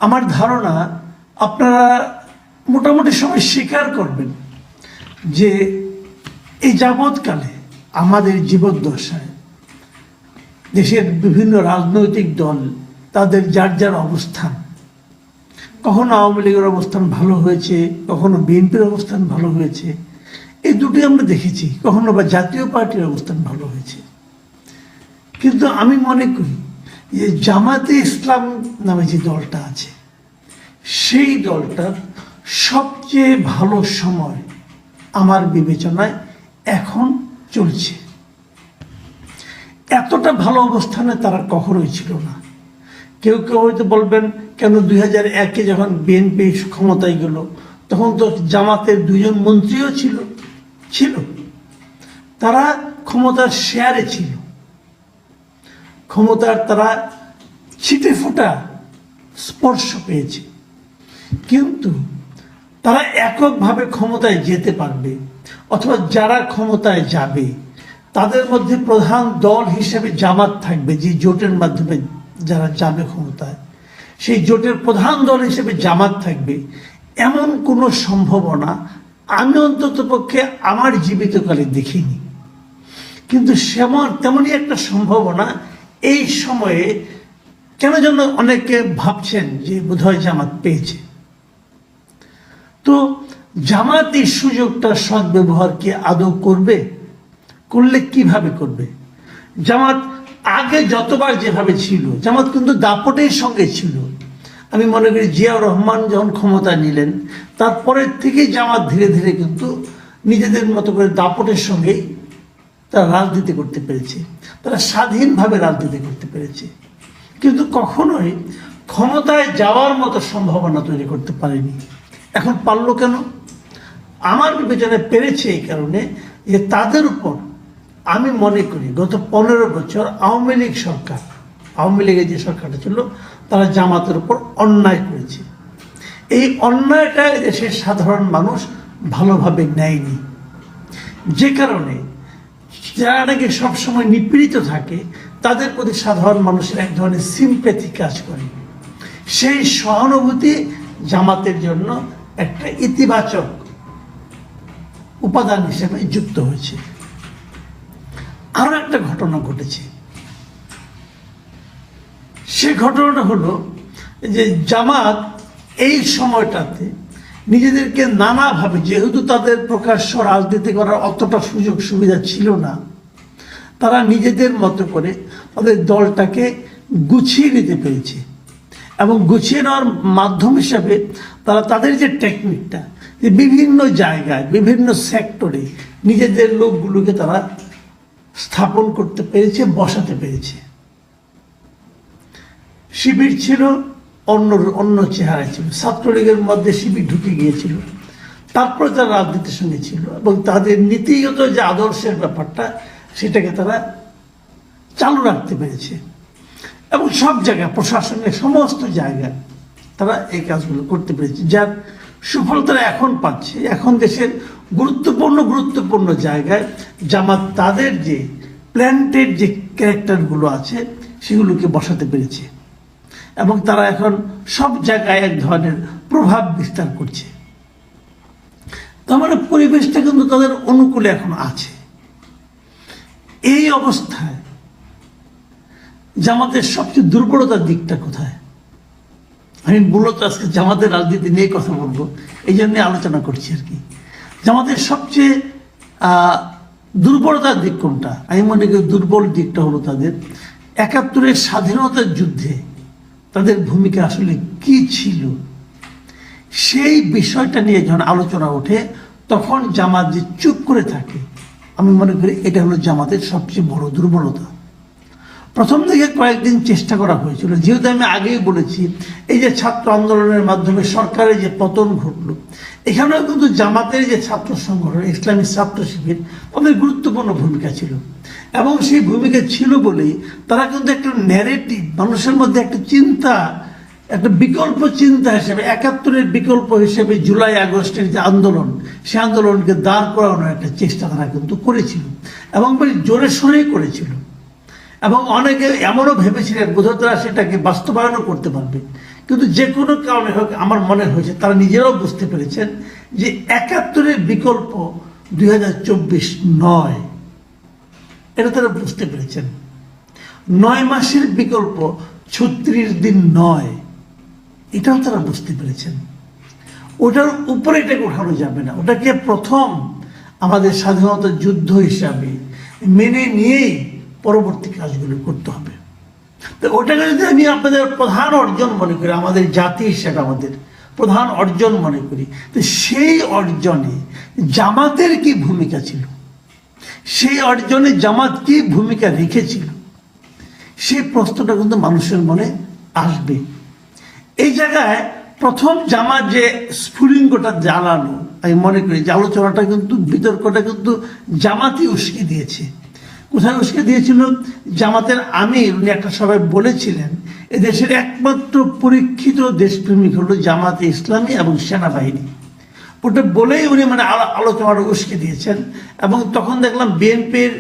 আমার ধারণা আপনারা মোটামুটি সবাই স্বীকার করবেন যে এই যাবৎকালে আমাদের জীবদ্দশায় দেশের বিভিন্ন রাজনৈতিক দল তাদের যার যার অবস্থান, কখনো আওয়ামী লীগের অবস্থান ভালো হয়েছে, কখনো বিএনপির অবস্থান ভালো হয়েছে, এই দুটি আমরা দেখেছি, কখনো বা জাতীয় পার্টির অবস্থান ভালো হয়েছে। কিন্তু আমি মনে করি যে জামাতে ইসলাম নামে যে দলটা আছে সেই দলটার সবচেয়ে ভালো সময় আমার বিবেচনায় এখন চলছে। এতটা ভালো অবস্থানে তারা কখনোই ছিল না। কেউ কেউ হয়তো বলবেন, কেন 2001-এ যখন বিএনপি ক্ষমতায় গেল তখন তো জামাতের 2জন মন্ত্রীও ছিল, তারা ক্ষমতার শেয়ারে ছিল, ক্ষমতার তারা ছিটে ফোটা স্পর্শ পেয়েছে। কিন্তু তারা এককভাবে ক্ষমতায় যেতে পারবে অথবা যারা ক্ষমতায় যাবে তাদের মধ্যে প্রধান দল হিসেবে জামাত থাকবে, যে জোটের মাধ্যমে যারা যাবে ক্ষমতায় সেই জোটের প্রধান দল হিসেবে জামাত থাকবে, এমন কোনো সম্ভাবনা আমি অন্তত পক্ষে আমার জীবিতকালে দেখিনি। কিন্তু তেমনই একটা সম্ভাবনা এই সময়ে কেন যেন অনেকে ভাবছেন যে বোধহয় জামাত পেয়েছে। তো জামাত এই সুযোগটা সদ্ব্যবহার কি আদৌ করবে? করলে কিভাবে করবে? জামাত আগে যতবার যেভাবে ছিল, জামাত কিন্তু দাপটের সঙ্গে ছিল। আমি মনে করি জিয়াউর রহমান যখন ক্ষমতা নিলেন তারপরের থেকে জামাত ধীরে ধীরে কিন্তু নিজেদের মতো করে দাপটের সঙ্গে তারা রাজনীতি করতে পেরেছে, তারা স্বাধীনভাবে রাজনীতি করতে পেরেছে, কিন্তু কখনোই ক্ষমতায় যাওয়ার মতো সম্ভাবনা তৈরি করতে পারেনি। এখন পারলো কেন? আমার বিবেচনায় পেরেছে এই কারণে যে তাদের উপর আমি মনে করি গত 15 বছর আওয়ামী লীগের যে সরকারটা ছিল তারা জামাতের উপর অন্যায় করেছে। এই অন্যায়টা দেশের সাধারণ মানুষ ভালোভাবে নেয়নি, যে কারণে যারা নাকি সবসময় নিপীড়িত থাকে তাদের প্রতি সাধারণ মানুষের এক ধরনের সিম্প্যাথি কাজ করে। সেই সহানুভূতি জামাতের জন্য একটা ইতিবাচক উপাদান হিসেবে যুক্ত হয়েছে। আরো একটা ঘটনা ঘটেছে, সে ঘটনাটা হলো যে জামাত এই সময়টাতে নিজেদেরকে নানাভাবে, যেহেতু তাদের প্রকাশ্য রাজনীতি করার অতটা সুযোগ সুবিধা ছিল না, তারা নিজেদের মতো করে তাদের দলটাকে গুছিয়ে নিতে পেরেছে এবং গুছিয়ে নেওয়ার মাধ্যম হিসাবে তারা তাদের যে টেকনিকটা, যে বিভিন্ন জায়গায় বিভিন্ন সেক্টরে নিজেদের লোকগুলোকে তারা স্থাপন করতে পেরেছে, বসাতে পেরেছে। শিবির ছিল অন্য চেহারায় ছিল, ছাত্রলীগের মধ্যে শিবির ঢুকে গিয়েছিল, তারপরে তারা রাজনীতির সঙ্গে ছিল এবং তাদের নীতিগত যে আদর্শের ব্যাপারটা সেটাকে তারা চালু রাখতে পেরেছে এবং সব জায়গায় প্রশাসনের সমস্ত জায়গায় তারা এই কাজগুলো করতে পেরেছে, যার সুফল তারা এখন পাচ্ছে। এখন দেশের গুরুত্বপূর্ণ জায়গায় জামাত তাদের যে প্ল্যান্টেড যে ক্যারেক্টারগুলো আছে সেগুলোকে বসাতে পেরেছে এবং তারা এখন সব জায়গায় এক ধরনের প্রভাব বিস্তার করছে। তার মানে পরিবেশটা কিন্তু তাদের অনুকূলে এখন আছে। এই অবস্থায় জামাতের সবচেয়ে দুর্বলতার দিকটা কোথায়? আমি মূলত আজকে জামাতের রাজনীতি নিয়ে কথা বলবো, এই জন্য আলোচনা করছি আর কি। জামাতের সবচেয়ে দুর্বলতার দিক কোনটা? আমি মনে করি দুর্বল দিকটা হলো তাদের 71-এর স্বাধীনতার যুদ্ধে তাদের ভূমিকা আসলে কি ছিল, সেই বিষয়টা নিয়ে যখন আলোচনা ওঠে তখন জামাত যে চুপ করে থাকে, আমি মনে করি এটা হলো জামাতের সবচেয়ে বড় দুর্বলতা। প্রথম দিকে কয়েকদিন চেষ্টা করা হয়েছিল, যেহেতু আমি আগেই বলেছি এই যে ছাত্র আন্দোলনের মাধ্যমে সরকারের যে পতন ঘটলো, এখানেও কিন্তু জামাতের যে ছাত্র সংগঠন ইসলামী ছাত্র শিবির তাদের গুরুত্বপূর্ণ ভূমিকা ছিল এবং সেই ভূমিকা ছিল বলেই তারা কিন্তু একটা ন্যারেটিভ, মানুষের মধ্যে একটা চিন্তা, একটা বিকল্প চিন্তা হিসেবে 71-এর বিকল্প হিসেবে জুলাই আগস্টের যে আন্দোলন, সে আন্দোলনকে দাঁড় করানোর একটা চেষ্টা তারা কিন্তু করেছিল এবং বেশ জোরে সোরেই করেছিল এবং অনেকে এমনও ভেবেছিলেন বোধহয় তারা সেটাকে বাস্তবায়নও করতে পারবে, কিন্তু যে কোনো কারণে হোক আমার মনে হয়েছে তারা নিজেরাও বুঝতে পেরেছেন যে ৭১-এর বিকল্প ২০২৪ নয়, এটা তারা বুঝতে পেরেছেন। ৯ মাসের বিকল্প ৩৬ দিন নয়, এটাও তারা বুঝতে পেরেছেন। ওটার উপরে এটাকে উঠানো যাবে না, ওটাকে প্রথম আমাদের স্বাধীনতা যুদ্ধ হিসাবে মেনে নিয়েই পরবর্তী কাজগুলো করতে হবে। তো ওটাকে যদি আমি আপনাদের প্রধান অর্জন মনে করি, আমাদের জাতি হিসেবে আমাদের প্রধান অর্জন মনে করি, তো সেই অর্জনে জামাতের কি ভূমিকা ছিল, সেই অর্জনে জামাত কি ভূমিকা রেখেছিল, সেই প্রশ্নটা কিন্তু মানুষের মনে আসবে। এই জায়গায় প্রথম জামাত যে স্ফুলিঙ্গটা জ্বালানো, আমি মনে করি যে আলোচনাটা কিন্তু বিতর্কটা কিন্তু জামাতই উস্কে দিয়েছে। কোথায় উস্কে দিয়েছিল? জামাতের আমির উনি একটা সবাই বলেছিলেন এদেশের একমাত্র পরীক্ষিত দেশপ্রেমিক হলো জামাতে ইসলামী এবং সেনাবাহিনী। ওটা বলেই উনি মানে আলোচনাটা উস্কে দিয়েছেন। এবং তখন দেখলাম বিএনপির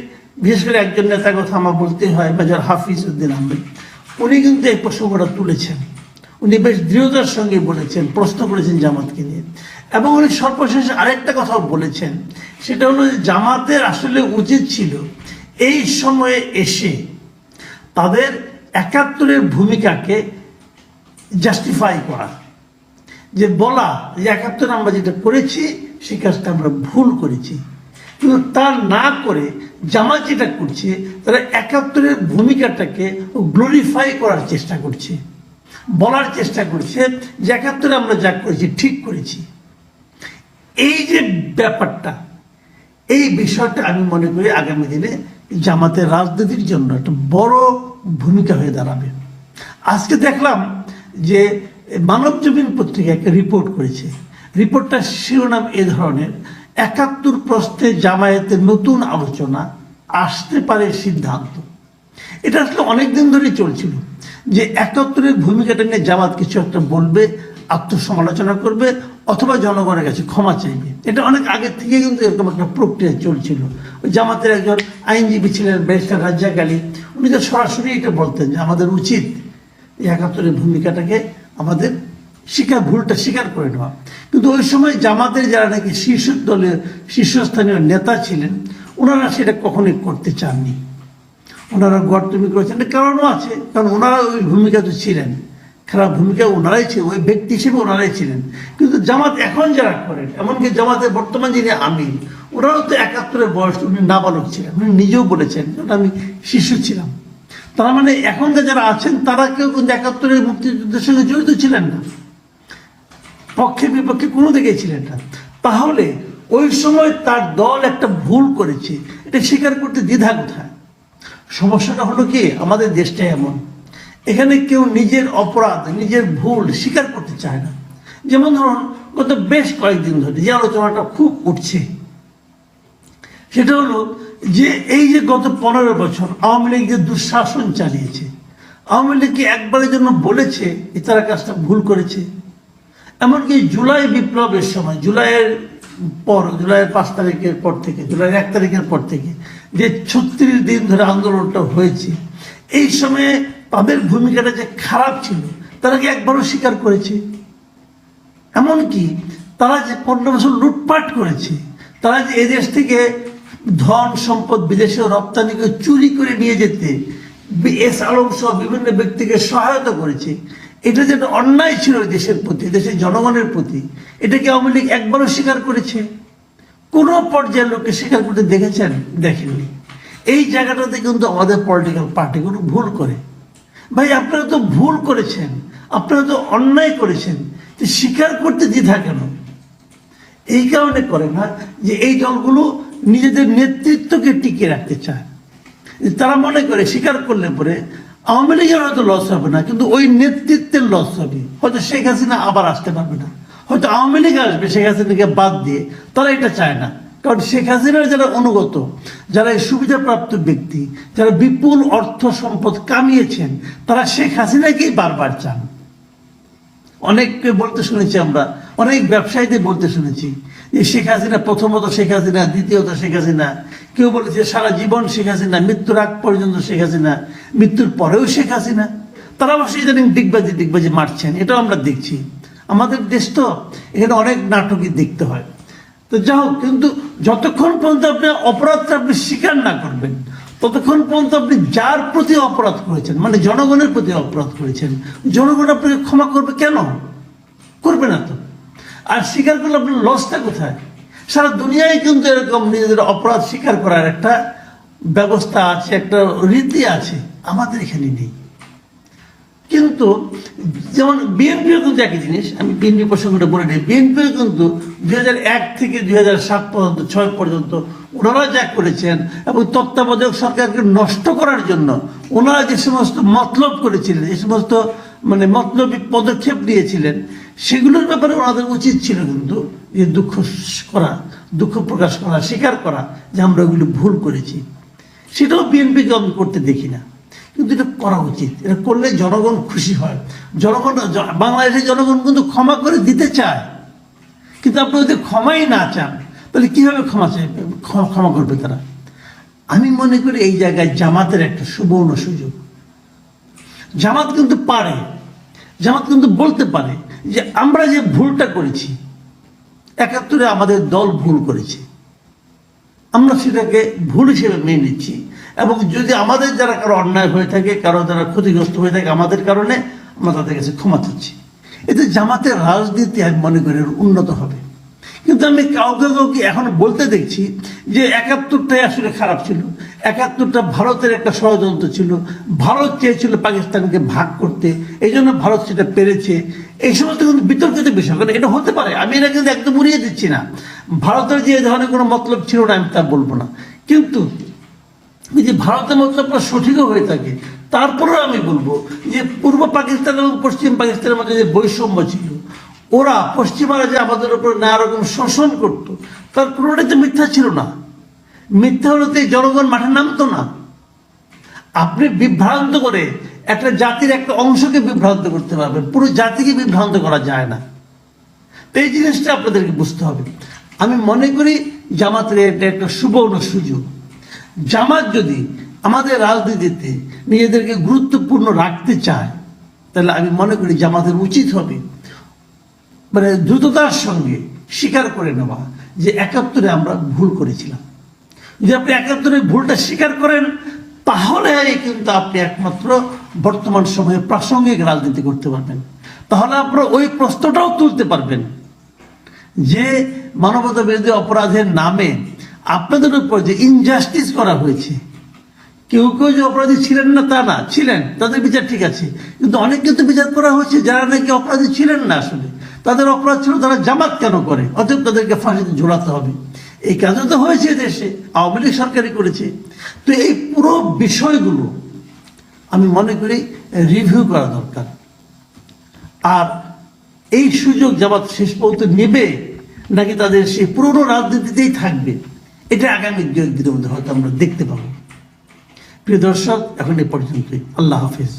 বিশেষ করে একজন নেতার কথা আমার বলতে হয়, মেজর হাফিজ উদ্দিন আহমেদ, উনি কিন্তু এই প্রসঙ্গটা তুলেছেন। উনি বেশ দৃঢ়তার সঙ্গে বলেছেন, প্রশ্ন করেছেন জামাতকে নিয়ে। এবং উনি সর্বশেষে আরেকটা কথাও বলেছেন, সেটা হলো যে জামাতের আসলে উচিত ছিল এই সময়ে এসে তাদের ৭১-এর ভূমিকাকে জাস্টিফাই করা, যে বলা যে ৭১ আমরা যেটা করেছি সেই কাজটা আমরা ভুল করেছি। কিন্তু তা না করে জামাত যেটা করছে, তারা ৭১-এর ভূমিকাটাকে গ্লোরিফাই করার চেষ্টা করছে, বলার চেষ্টা করছে যে ৭১ আমরা যা করেছি ঠিক করেছি। এই যে ব্যাপারটা, এই বিষয়টা আমি মনে করি আগামী দিনে জামাতের রাজনীতির জন্য একটা বড় ভূমিকা হয়ে দাঁড়াবে। আজকে দেখলাম যে মানবজমিন পত্রিকা একটা রিপোর্ট করেছে, রিপোর্টটার শিরোনাম এ ধরনের, ৭১ প্রশ্নে জামায়াতের নতুন আলোচনা, আসতে পারে সিদ্ধান্ত। এটা আসলে অনেকদিন ধরেই চলছিল যে ৭১-এর ভূমিকাটা নিয়ে জামাত কিছু একটা বলবে, আত্মসমালোচনা করবে অথবা জনগণের কাছে ক্ষমা চাইবে। এটা অনেক আগে থেকে কিন্তু এরকম একটা প্রক্রিয়া চলছিল। ওই জামাতের একজন আইনজীবী ছিলেন ব্যারিস্টার রাজ্জাক আলী, উনি তো সরাসরি এটা বলতেন যে আমাদের উচিত এই ৭১-এর ভূমিকাটাকে আমাদের ভুলটা স্বীকার করে নেওয়া। কিন্তু ওই সময় জামাতের যারা নাকি শীর্ষস্থানীয় নেতা ছিলেন, ওনারা সেটা কখনোই করতে চাননি। ওনারা গর্তমি করেছেন, কারণও আছে, কারণ ওনারা ওই ভূমিকা তো ছিলেন, খারাপ ভূমিকা ওনারাই ছিল, ওই ব্যক্তি হিসেবে ওনারাই ছিলেন। কিন্তু জামাত এখন যারা করেন, এমনকি জামাতের বর্তমান যিনি আমির, ওনারাও তো ৭১-এর বয়স, উনি নাবালক ছিলেন, উনি নিজেও বলেছেন আমি শিশু ছিলাম। তার মানে এখনকার যারা আছেন তারা কেউ কিন্তু ৭১-এর মুক্তিযুদ্ধের সঙ্গে জড়িত ছিলেন না, পক্ষে বিপক্ষে কোনো দিকেই ছিলেন না। তাহলে ওই সময় তার দল একটা ভুল করেছে, এটা স্বীকার করতে দ্বিধা কোথায়? সমস্যাটা হলো কি, আমাদের দেশটা এমন, এখানে কেউ নিজের অপরাধ, নিজের ভুল স্বীকার করতে চায় না। যেমন ধরুন গত বেশ কয়েকদিন ধরে যে আলোচনাটা খুব উঠছে, সেটা হলো যে এই যে গত ১৫ বছর আওয়ামী লীগ যে দুঃশাসন চালিয়েছে, আওয়ামী লীগ কি একবারের জন্য বলেছে যে তারা কাজটা ভুল করেছে? এমনকি জুলাই বিপ্লবের সময়, জুলাইয়ের ৫ তারিখের পর থেকে, জুলাইয়ের ১ তারিখের পর থেকে যে ৩৬ দিন ধরে আন্দোলনটা হয়েছে, এই সময়ে তাদের ভূমিকাটা যে খারাপ ছিল তারা কি একবারও স্বীকার করেছে? এমনকি তারা যে ১৫ বছর লুটপাট করেছে, তারা যে এদেশ থেকে ধন সম্পদ বিদেশে রপ্তানি করে চুরি করে নিয়ে যেতে এস আলম সহ বিভিন্ন ব্যক্তিকে সহায়তা করেছে, এটা যেটা অন্যায় ছিল দেশের প্রতি, দেশের জনগণের প্রতি, এটাকে আওয়ামী লীগ একবারও স্বীকার করেছে? কোনো পর্যায়ের লোককে স্বীকার করতে দেখেছেন? দেখেননি। এই জায়গাটাতে কিন্তু আমাদের পলিটিক্যাল পার্টিগুলো ভুল করে। ভাই আপনারা তো ভুল করেছেন, আপনারা তো অন্যায় করেছেন, স্বীকার করতে দ্বিধা কেন? এই কারণে করে না যে এই দলগুলো নিজেদের নেতৃত্বকে টিকিয়ে রাখতে চায়। তারা মনে করে স্বীকার করলে পরে আওয়ামী লীগের হয়তো লস হবে না, কিন্তু ওই নেতৃত্বের লস হবে। হয়তো শেখ হাসিনা আবার আসতে পারবে না, হয়তো আওয়ামী লীগ আসবে শেখ হাসিনাকে বাদ দিয়ে। তারা এটা চায় না, কারণ শেখ হাসিনার যারা অনুগত, যারা এই সুবিধাপ্রাপ্ত ব্যক্তি, যারা বিপুল অর্থ সম্পদ কামিয়েছেন, তারা শেখ হাসিনাকেই বারবার চান। অনেককে বলতে শুনেছি আমরা, অনেক ব্যবসায়ীদের বলতে শুনেছি যে শেখ হাসিনা, প্রথমত শেখ হাসিনা, দ্বিতীয়ত শেখ হাসিনা, কেউ বলেছে সারা জীবন শেখ হাসিনা, মৃত্যুর আগ পর্যন্ত শেখ হাসিনা, মৃত্যুর পরেও শেখ হাসিনা। তারা অবশ্যই ইদানিং ডিগবাজি মারছেন, এটাও আমরা দেখছি। আমাদের দেশ তো, এখানে অনেক নাটকই দেখতে হয়। তো যা হোক, কিন্তু যতক্ষণ পর্যন্ত আপনি অপরাধটা আপনি স্বীকার না করবেন, ততক্ষণ পর্যন্ত আপনি যার প্রতি অপরাধ করেছেন, মানে জনগণের প্রতি অপরাধ করেছেন, জনগণ আপনাকে ক্ষমা করবে কেন? করবে না তো। আর স্বীকার করলে আপনার লসটা কোথায়? সারা দুনিয়ায় কিন্তু এরকম নিজেদের অপরাধ স্বীকার করার একটা ব্যবস্থা আছে, একটা রীতি আছে, আমাদের এখানে নেই। কিন্তু যেমন বিএনপিও কিন্তু একই জিনিস, আমি বিএনপি প্রসঙ্গটা বলে নিই। বিএনপিও কিন্তু 2001 থেকে 2007 পর্যন্ত 6 পর্যন্ত ওনারা যা করেছেন, এবং তত্ত্বাবধায়ক সরকারকে নষ্ট করার জন্য ওনারা যে সমস্ত মতলব করেছিলেন, যে সমস্ত মানে মতলবী পদক্ষেপ নিয়েছিলেন, সেগুলোর ব্যাপারে ওনাদের উচিত ছিল কিন্তু যে দুঃখ প্রকাশ করা, স্বীকার করা যে আমরা ওগুলো ভুল করেছি। সেটাও বিএনপিকে আমি করতে দেখি না, কিন্তু এটা করা উচিত। এটা করলে জনগণ খুশি হয়। বাংলাদেশের জনগণ কিন্তু ক্ষমা করে দিতে চায়, কিন্তু আপনি যদি ক্ষমাই না চান, তাহলে কিভাবে ক্ষমা করবে তারা? আমি মনে করি এই জায়গায় জামাতের একটা সুবর্ণ সুযোগ। জামাত কিন্তু পারে, জামাত কিন্তু বলতে পারে যে আমরা যে ভুলটা করেছি, 71-এ আমাদের দল ভুল করেছে, আমরা সেটাকে ভুল হিসেবে মেনে নিচ্ছি, এবং যদি আমাদের যারা কারো অন্যায় হয়ে থাকে, কারো যারা ক্ষতিগ্রস্ত হয়ে থাকে আমাদের কারণে, আমরা তাদের কাছে ক্ষমা চাচ্ছি। এতে জামাতের রাজনীতি আমি মনে করি উন্নত হবে। কিন্তু আমি কাউকে এখন বলতে দেখছি যে 71টাই আসলে খারাপ ছিল, 71টা ভারতের একটা ষড়যন্ত্র ছিল, ভারত চেয়েছিল পাকিস্তানকে ভাগ করতে, এই জন্য ভারত সেটা পেরেছে। এই সমস্ত কিন্তু বিতর্কিত বিষয়, কারণ এটা হতে পারে, আমি এটা কিন্তু একদম উড়িয়ে দিচ্ছি না। ভারতের যে ধরনের কোনো মতলব ছিল না আমি তা বলবো না, কিন্তু যদি ভারতের মতলবটা সঠিকও হয়ে থাকে, তারপরেও আমি বলবো যে পূর্ব পাকিস্তান এবং পশ্চিম পাকিস্তানের মধ্যে যে বৈষম্য ছিল, ওরা পশ্চিমারা যে আমাদের উপর নানা রকম শোষণ করতো, তার পুরোটাই তো মিথ্যা ছিল না। মিথ্যা হলে তো জনগণ মাঠে নামতো না। আপনি বিভ্রান্ত করে একটা জাতির একটা অংশকে বিভ্রান্ত করতে পারবেন, পুরো জাতিকে বিভ্রান্ত করা যায় না। তো এই জিনিসটা আপনাদেরকে বুঝতে হবে। আমি মনে করি জামাতের এটা একটা সুবর্ণ সুযোগ। জামাত যদি আমাদের রাজনীতিতে নিজেদেরকে গুরুত্বপূর্ণ রাখতে চায়, তাহলে আমি মনে করি জামাতের উচিত হবে মানে দ্রুততার সঙ্গে স্বীকার করে নেওয়া যে 71-এ আমরা ভুল করেছিলাম। যদি আপনি 71-এর ভুলটা স্বীকার করেন, তাহলে কিন্তু আপনি একমাত্র বর্তমান সময়ে প্রাসঙ্গিক রাজনীতি করতে পারবেন। তাহলে আপনারা ওই প্রশ্নটাও তুলতে পারবেন যে মানবতা বিরোধী অপরাধের নামে আপনাদের উপর যে ইনজাস্টিস করা হয়েছে, কেউ কেউ যে অপরাধী ছিলেন না তা না, ছিলেন, তাদের বিচার ঠিক আছে, কিন্তু অনেক কিন্তু বিচার করা হয়েছে যারা নাকি অপরাধী ছিলেন না, আসলে তাদের অপরাধ ছিল তারা জামাত কেন করে, অতএব তাদেরকে ফাঁসিতে ঝোলাতে হবে। এই কাজও তো হয়েছে দেশে, আওয়ামী লীগ সরকারই করেছে। তো এই পুরো বিষয়গুলো আমি মনে করি রিভিউ করা দরকার। আর এই সুযোগ জামাত শেষ পর্যন্ত নেবে নাকি তাদের সেই পুরনো রাজনীতিতেই থাকবে, এটা আগামী 2-1 দিনের মধ্যে হয়তো আমরা দেখতে পাবো। প্রিয় দর্শক, এখন এ পর্যন্তই। আল্লাহ হাফিজ।